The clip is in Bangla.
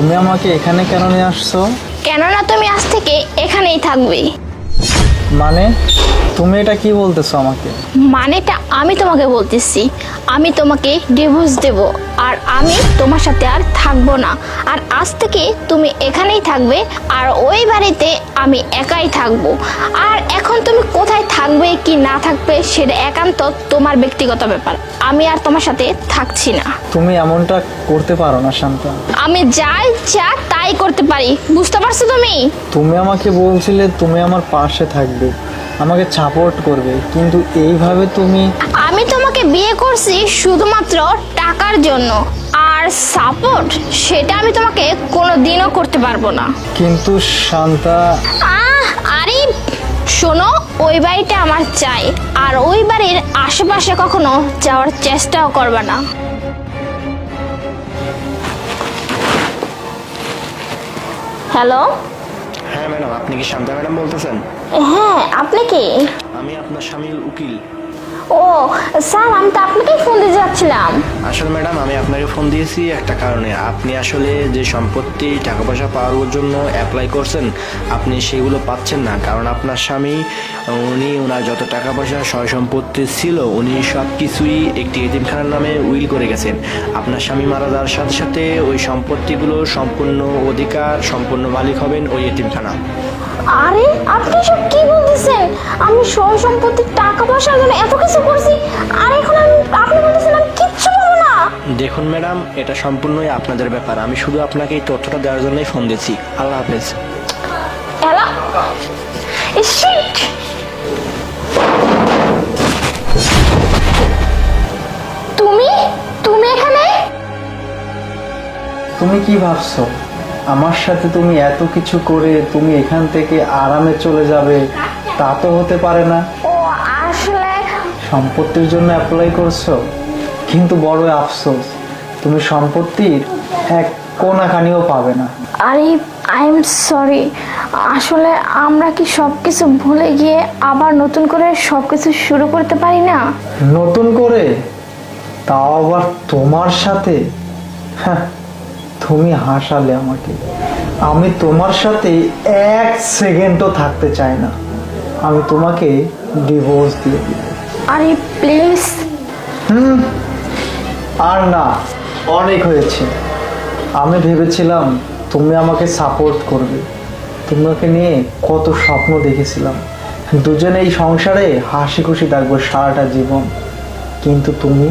তুমি আমাকে এখানে কেন নিয়ে আসছো? কেননা তুমি আজ থেকে এখানেই থাকবে। মানে তুমি এটা কি বলতেছো আমাকে? মানেটা আমি তোমাকে বলতেছি, আমি তোমাকে ডিভোর্স দেব আর আমি তোমার সাথে আর থাকবো না। আর আজ থেকে তুমি এখানেই থাকবে আর ওই বাড়িতে আমি একাই থাকবো। আর এখন তুমি কোথায় থাকবে কি না থাকবে সেটা একান্ত তোমার ব্যক্তিগত ব্যাপার। আমি আর তোমার সাথে থাকছি না। তুমি এমনটা করতে পারো না শান্তা। আমি যা ইচ্ছা তাই করতে পারি, বুঝতে পারছো তুমি? তুমি আমাকে বলছিলে তুমি আমার পাশে থাকবে, আমাকে সাপোর্ট করবে, কিন্তু এইভাবে তুমি। আমি তোমাকে বিয়ে করছি শুধুমাত্র টাকার জন্য, আর সাপোর্ট সেটা আমি তোমাকে কোনোদিনও করতে পারবো না। কিন্তু শান্তা। আরে শোনো, ওই বাড়িটা আমার চাই আর ওই বাড়ির আশেপাশে কখনো যাওয়ার চেষ্টাও করবে না। হ্যালো। হ্যাঁ ম্যাডাম, আপনি কি শান্তা ম্যাডাম বলতেছেন? হ্যাঁ, আপনি কি? আমি আপনার স্বামীর উকিল। ও স্যার, আমি তো আপনাকেই ফোন দিতে যাচ্ছিলাম। আসলে ম্যাডাম, আমি আপনাকে ফোন দিয়েছি একটা কারণে। আপনি আসলে যে সম্পত্তি টাকা পয়সা পাওয়ার জন্য অ্যাপ্লাই করছেন, আপনি সেগুলো পাচ্ছেন না। কারণ আপনার স্বামী ওনার যত টাকা পয়সা সয় সম্পত্তি ছিল উনি সব কিছুই একটি এতিমখানার নামে উইল করে গেছেন। আপনার স্বামী মারা যাওয়ার সাথে সাথে ওই সম্পত্তিগুলো সম্পূর্ণ অধিকার সম্পূর্ণ মালিক হবেন ওই এতিমখানা। আরে আপনি সব কি বলতেছেন? আমি সয় সম্পত্তির টাকা পয়সার জন্য এত কিছু করছি, আর এখন আপনি বলতেছেন আমি কিচ্ছু পাবো না? দেখুন ম্যাডাম, এটা সম্পূর্ণই আপনাদের ব্যাপার। আমি শুধু আপনাকে এই তথ্যটা দেওয়ার জন্যই ফোন দিচ্ছি। আল্লাহ হাফেজ। এলা শিট। তুমি তুমি এখানে? তুমি কি ভাবছো আমার সাথে তুমি এত কিছু করে তুমি এখান থেকে আরামে চলে যাবে? তা তো হতে পারে না। ও আসলে সম্পত্তির জন্য অ্যাপ্লাই করছো, কিন্তু বড় আফসোস তুমি সম্পত্তির এক কোনাখানিও পাবে না। আরে আই এম সরি। আসলে আমরা কি সবকিছু ভুলে গিয়ে আবার নতুন করে সবকিছু শুরু করতে পারি না? নতুন করে? তাও আবার তোমার সাথে? হ্যাঁ, তুমি হাসালে আমাকে। আমি তোমার সাথে এক সেকেন্ডও থাকতে চাই না। আমি তোমাকে ডিভোর্স দিয়ে দিব। আরে প্লিজ। আর না, অনেক হয়েছে। আমি ভেবেছিলাম তুমি আমাকে সাপোর্ট করবে, তোমাকে নিয়ে কত স্বপ্ন দেখেছিলাম, দুজনে এই সংসারে হাসি খুশি থাকবো সারাটা জীবন। কিন্তু তুমি